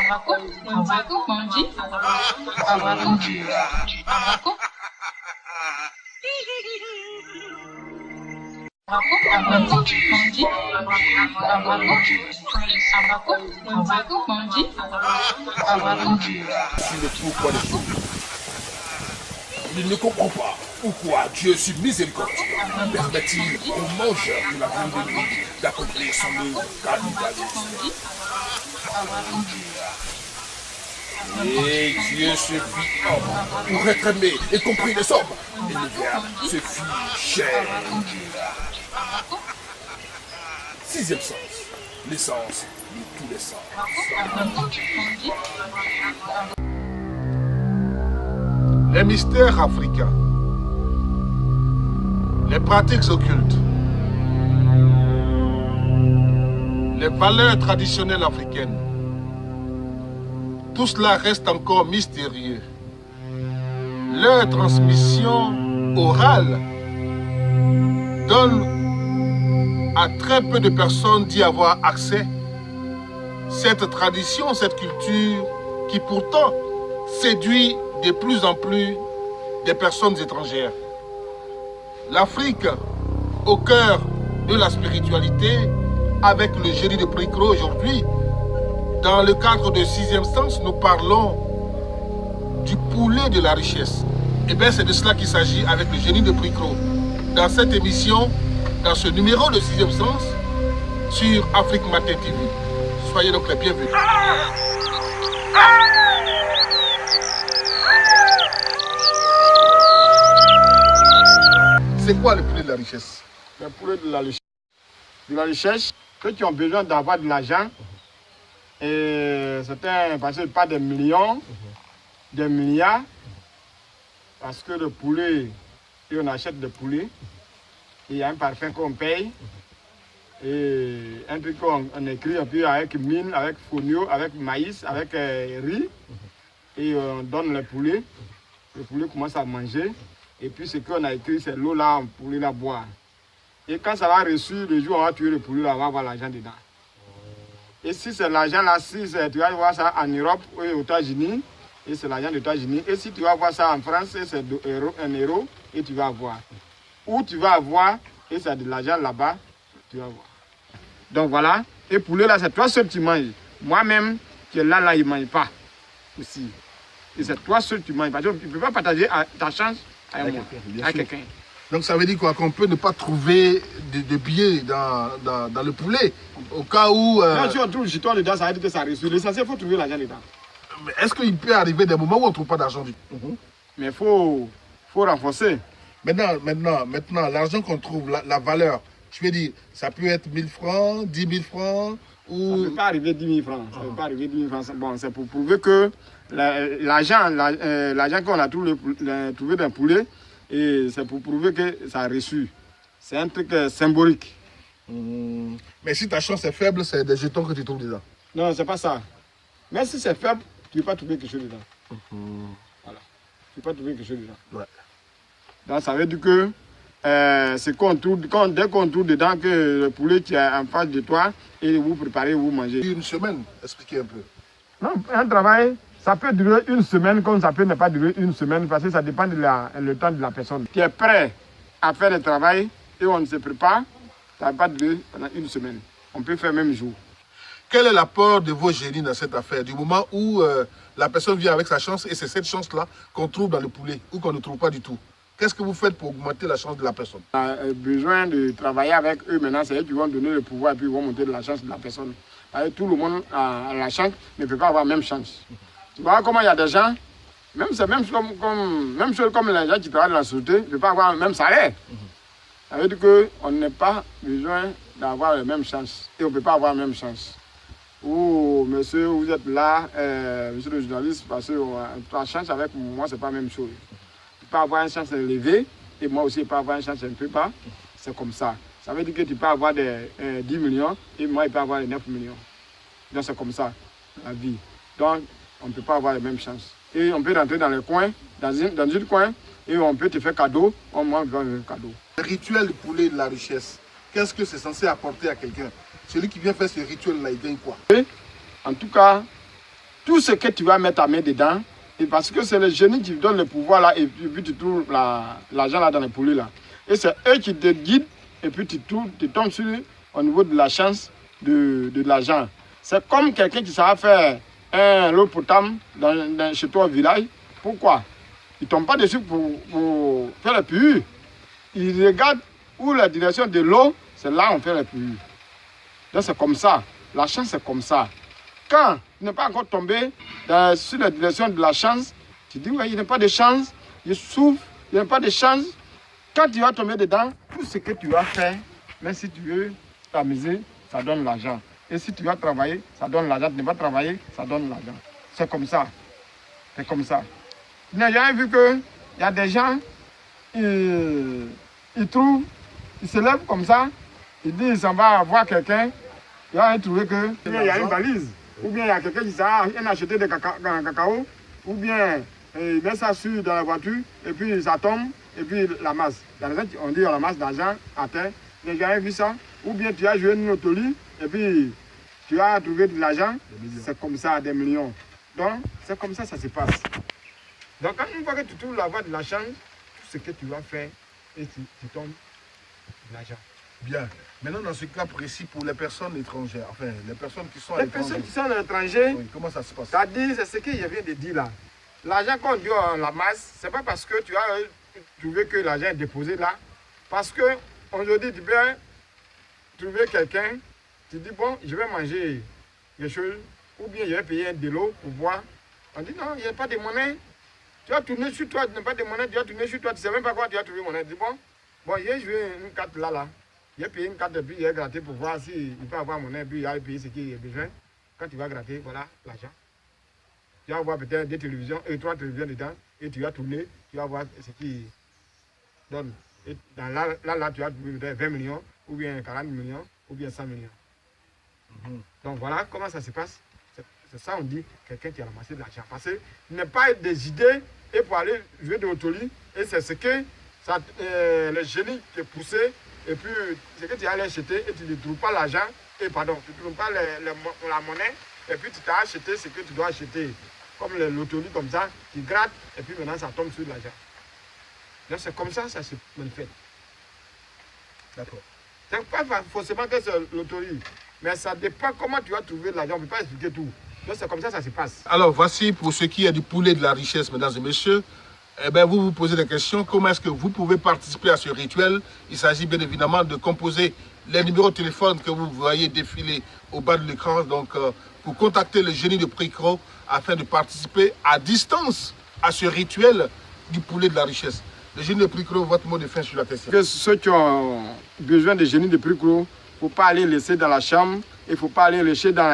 Ne trouve pas les choses. Il ne comprend pas pourquoi Dieu est miséricordieux. Permet-il aux mangeurs de la viande de lui d'accomplir son œuvre cannibalisme. Et Dieu se fit homme pour être aimé et compris des hommes. Et le Verbe se fit chair. Sixième sens, l'essence de tous les sens. Les mystères africains, les pratiques occultes, les valeurs traditionnelles africaines, tout cela reste encore mystérieux. Leur transmission orale donne à très peu de personnes d'y avoir accès. Cette tradition, cette culture qui pourtant séduit de plus en plus des personnes étrangères. L'Afrique, au cœur de la spiritualité, avec le génie de Pricro aujourd'hui, dans le cadre de sixième sens, nous parlons du poulet de la richesse. Et bien c'est de cela qu'il s'agit avec le génie de Pricro. Dans cette émission, dans ce numéro de sixième sens, sur Afrique Matin TV. Soyez donc les bienvenus. C'est quoi le poulet de la richesse? Le poulet de la richesse, ceux qui ont besoin d'avoir de l'argent, et certains parce que pas des millions, des milliards, parce que le poulet, et on achète des poulets, il y a un parfum qu'on paye, et un truc qu'on écrit un peu avec mine, avec fonio, avec maïs, avec riz, et on donne le poulet commence à manger, et puis ce qu'on a écrit, c'est l'eau là, le poulet là boire. Et quand ça va reçu, le jour où on va tuer le poulet, là, on va avoir l'argent dedans. Et si c'est l'argent là, si tu vas voir ça en Europe ou aux États-Unis, et c'est l'argent des États-Unis, et si tu vas voir ça en France, c'est un euro, et tu vas avoir. Ou tu vas avoir, et c'est de l'argent là-bas, tu vas voir. Donc voilà, et poulet là, c'est toi seul qui manges. Moi-même, qui est là, il ne mange pas aussi. Et c'est toi seul qui manges. Parce que tu ne peux pas partager ta chance avec moi, avec quelqu'un. Donc ça veut dire quoi? Qu'on peut ne pas trouver de billets dans le poulet, au cas où... Non, si on trouve le jeton dedans, ça veut dire que ça reçoit. L'essentiel, il faut trouver l'argent dedans. Mais est-ce qu'il peut arriver des moments où on ne trouve pas d'argent du tout? Mais il faut renforcer. Maintenant, l'argent qu'on trouve, la valeur, je veux dire, ça peut être 1000 francs, 10 000 francs, ou... Ça ne peut pas arriver 10 000 francs. Ça peut pas arriver 10 000 francs. Bon, c'est pour prouver que l'argent qu'on a trouvé d'un poulet, et c'est pour prouver que ça a reçu. C'est un truc symbolique. Mais si ta chance est faible, c'est des jetons que tu trouves dedans. Non, c'est pas ça. Mais si c'est faible, tu ne peux pas trouver quelque chose dedans. Voilà. Tu ne peux pas trouver quelque chose dedans. Ouais. Donc ça veut dire que c'est qu'on trouve, dès qu'on trouve dedans que le poulet qui est en face de toi, et vous préparez, vous mangez. Une semaine, expliquez un peu. Non, un travail, ça peut durer une semaine comme ça peut ne pas durer une semaine parce que ça dépend le temps de la personne. Qui est prêt à faire le travail et on se prépare, ça ne va pas durer pendant une semaine. On peut faire même jour. Quel est l'apport de vos génies dans cette affaire? Du moment où la personne vient avec sa chance et c'est cette chance-là qu'on trouve dans le poulet ou qu'on ne trouve pas du tout. Qu'est-ce que vous faites pour augmenter la chance de la personne? On a besoin de travailler avec eux maintenant, c'est eux qui vont donner le pouvoir et puis ils vont monter la chance de la personne. Tout le monde a la chance, mais ne peut pas avoir la même chance. Tu vois comment il y a des gens, même chose comme les gens qui travaillent dans la société, ne peuvent pas avoir le même salaire. Ça veut dire qu'on n'a pas besoin d'avoir la même chance et on ne peut pas avoir la même chance. Ou monsieur, vous êtes là, monsieur le journaliste, parce que la chance avec moi, ce n'est pas la même chose. Tu peux avoir une chance élevée et moi aussi, je peux avoir une chance un peu bas. C'est comme ça. Ça veut dire que tu peux avoir des 10 millions et moi, je peux avoir les 9 millions. Donc, c'est comme ça, la vie. Donc, on ne peut pas avoir les mêmes chances. Et on peut rentrer dans le coin, dans une coin, et on peut te faire cadeau, on mange un cadeau. Le rituel du poulet de la richesse, qu'est-ce que c'est censé apporter à quelqu'un? Celui qui vient faire ce rituel-là, il gagne quoi? Et, en tout cas, tout ce que tu vas mettre ta main dedans, et parce que c'est le génie qui donne le pouvoir là, et puis tu trouves l'argent là dans les poulets là. Et c'est eux qui te guident, et puis tu tombes sur au niveau de la chance de l'argent. C'est comme quelqu'un qui savait faire un lot potable chez toi au village. Pourquoi? Il ne tombe pas dessus pour faire le puits. Il regarde où la direction de l'eau, c'est là où on fait le puits. Donc c'est comme ça. La chance, c'est comme ça. Quand tu n'es pas encore tombé sur la direction de la chance, tu dis, ouais, il n'y a pas de chance, je souffre, il n'y a pas de chance. Quand tu vas tomber dedans, tout ce que tu vas faire, même si tu veux t'amuser, ça donne l'argent. Et si tu vas travailler, ça donne l'argent. Tu ne vas pas travailler, ça donne l'argent. C'est comme ça. C'est comme ça. Tu n'as jamais vu qu'il y a des gens, ils trouvent, ils se lèvent comme ça, ils disent, on va voir quelqu'un, il va trouver qu'il y a une valise. Ou bien il y a quelqu'un qui dit, ah, il a acheté des cacao, ou bien il met ça dans la voiture, et puis ça tombe, et puis la masse. Dans les gens, on dit on ramasse d'argent à terre. Tu n'as jamais vu ça? Ou bien tu as joué une loterie, et puis tu as trouvé de l'argent, c'est comme ça, des millions. Donc, c'est comme ça se passe. Donc, quand une fois que tu trouves la voie de la chance, tout ce que tu vas faire, et tu tombes de l'argent. Bien. Maintenant, dans ce cas précis, pour les personnes étrangères, enfin, les personnes qui sont à Les l'étranger. personnes qui sont à l'étranger, Oui, comment ça se passe? c'est-à-dire, c'est ce que je viens de dire là. L'argent qu'on dit en la masse, ce n'est pas parce que tu as trouvé que l'argent est déposé là. Parce que aujourd'hui, tu peux trouver quelqu'un, tu dis, bon, je vais manger quelque chose, ou bien je vais payer de l'eau pour boire. On dit, non, il n'y a pas de monnaie. Tu vas tourner sur toi, tu n'as pas de monnaie, tu vas tourner sur toi, tu ne sais même pas quoi tu vas trouver monnaie. Tu dis, bon, j'ai joué une carte là. J'ai payé une carte et puis j'ai gratté pour voir s'il peut avoir monnaie, puis il va payer ce qu'il a besoin. Quand tu vas gratter, voilà l'argent. Tu vas voir peut-être deux télévisions, et 3 télévisions dedans, et tu vas tourner, tu vas voir ce qu'il donne. Et dans là, tu vas trouver peut-être 20 millions, ou bien 40 millions, ou bien 100 millions. Donc voilà comment ça se passe. C'est ça on dit quelqu'un qui a ramassé de l'argent. Parce qu'il n'est pas des idées et pour aller jouer de l'autolie. Et c'est ce que le génie te poussé. Et puis ce que tu allais acheter et tu ne trouves pas l'argent. Et pardon, tu ne trouves pas la monnaie. Et puis tu t'as acheté ce que tu dois acheter. Comme l'autolie comme ça, tu grattes et puis maintenant ça tombe sur l'argent. Donc c'est comme ça se manifeste. D'accord. C'est pas forcément que c'est l'autolie. Mais ça dépend comment tu vas trouver de l'argent. On ne peut pas expliquer tout. Donc c'est comme ça se passe. Alors voici pour ce qui est du poulet de la richesse, mesdames et messieurs. Eh bien, vous vous posez des questions. Comment est-ce que vous pouvez participer à ce rituel? Il s'agit bien évidemment de composer les numéros de téléphone que vous voyez défiler au bas de l'écran. Donc, pour contacter le génie de Pricro afin de participer à distance à ce rituel du poulet de la richesse. Le génie de Pricro, votre mot de fin sur la question. Que ceux qui ont besoin de génie de Pricro, il ne faut pas aller laisser dans la chambre, il ne faut pas aller laisser dans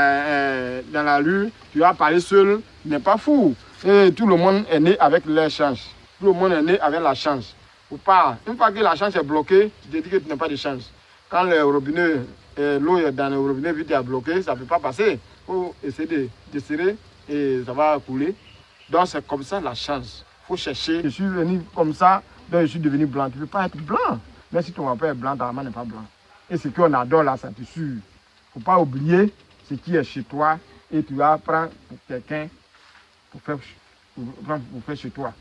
la rue. Tu vas parler seul, tu n'es pas fou. Et tout le monde est né avec leur chance. Tout le monde est né avec la chance. Faut pas. Une fois que la chance est bloquée, tu te dis que tu n'as pas de chance. Quand le robinet, l'eau est dans le robinet vite est bloqué, ça ne peut pas passer. Il faut essayer de serrer et ça va couler. Donc c'est comme ça la chance. Il faut chercher. Je suis venu comme ça, donc je suis devenu blanc. Tu ne peux pas être blanc. Même si ton père est blanc, ta maman n'est pas blanc. Et ce qu'on adore là, ça te suit. Il ne faut pas oublier ce qui est chez toi et tu vas prendre pour quelqu'un pour faire chez toi.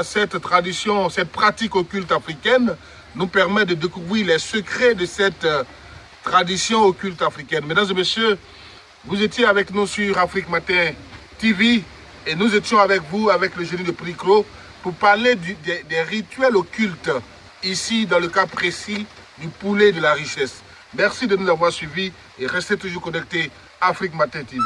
Cette tradition, cette pratique occulte africaine nous permet de découvrir les secrets de cette tradition occulte africaine. Mesdames et messieurs, vous étiez avec nous sur Afrique Matin TV et nous étions avec vous, avec le génie de Pricro, pour parler des rituels occultes ici dans le cas précis du poulet de la richesse. Merci de nous avoir suivis et restez toujours connectés Afrique Matin TV.